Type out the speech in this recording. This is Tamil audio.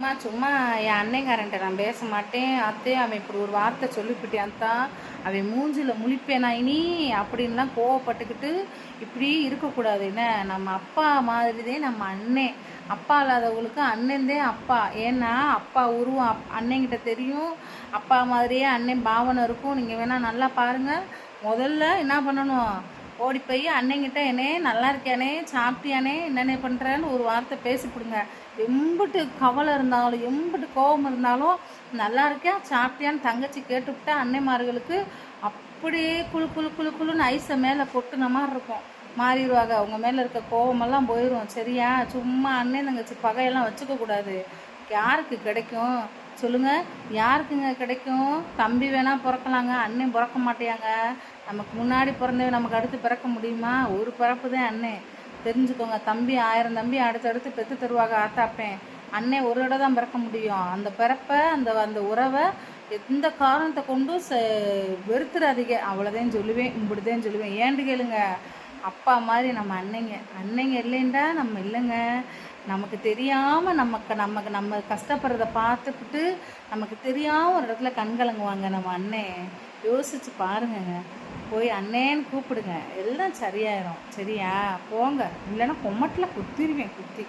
சும்மா சும்மா என் அன்னைக்காரன்ட்ட நான் பேச மாட்டேன் அத்தே, அவன் இப்படி ஒரு வார்த்தை சொல்லிவிட்டான் தான், அவன் மூஞ்சில முழிப்பேனா இனி அப்படின்லாம் கோவப்பட்டுக்கிட்டு இப்படி இருக்கக்கூடாது. என்ன, நம்ம அப்பா மாதிரிதே நம்ம அண்ணன். அப்பா இல்லாதவங்களுக்கு அண்ணன்தே அப்பா. ஏன்னா அப்பா உருவம் அண்ணங்கிட்ட தெரியும், அப்பா மாதிரியே அண்ணன் பாவனை இருக்கும். நீங்கள் வேணால் நல்லா பாருங்கள். முதல்ல என்ன பண்ணணும், ஓடி போய் அண்ணங்கிட்ட என்னே நல்லா இருக்கியானே, சாப்பிட்டியானே, என்னென்ன பண்ணுறேன்னு ஒரு வார்த்தை பேசிப்பிடுங்க. எம்பிட்டு கவலை இருந்தாலும் எம்பிட்டு கோபம் இருந்தாலும் நல்லா இருக்கியா சாப்பிட்டியான்னு தங்கச்சி கேட்டுவிட்டா அன்னைமார்களுக்கு அப்படியே குழு குழு குழு குழுன்னு ஐஸை மேலே கொட்டுன மாதிரி இருக்கும். மாறிடுவாங்க. அவங்க மேலே இருக்க கோபமெல்லாம் போயிடும். சரியா? சும்மா அண்ணன் தங்கச்சி பகையெல்லாம் வச்சுக்கக்கூடாது. யாருக்கு கிடைக்கும் சொல்லுங்கள்? யாருக்குங்க கிடைக்கும்? தம்பி வேணால் பிறக்கலாங்க, அண்ணன் பிறக்க மாட்டேயாங்க. நமக்கு முன்னாடி பிறந்தவன் நமக்கு அடுத்து பிறக்க முடியுமா? ஒரு பிறப்பு தான் அண்ணன். தெரிஞ்சுக்கோங்க. தம்பி 1000 தம்பி அடுத்தடுத்து பெற்று தருவாங்க ஆத்தாப்பேன். அண்ணன் ஒரு இடம் தான் பிறக்க முடியும். அந்த பிறப்பை அந்த அந்த உறவை எந்த காரணத்தை கொண்டும் வெறுத்துறாதீங்க. அவ்வளோதான் சொல்லுவேன். இப்படிதான் சொல்லுவேன். ஏன்னு கேளுங்க, அப்பா மாதிரி நம்ம அன்னைங்க இல்லைண்டா நம்ம இல்லைங்க. நமக்கு தெரியாமல் நம்ம கஷ்டப்படுறத பார்த்துக்கிட்டு நமக்கு தெரியாமல் ஒரு இடத்துல கண்கலங்குவாங்க நம்ம அண்ணன். யோசிச்சு பாருங்கங்க. போய் அண்ணேன்னு கூப்பிடுங்க, எல்லாம் சரியாயிரும். சரியா? போங்க, இல்லைன்னா கொம்மட்டில் குத்திடுவேன் குத்தி.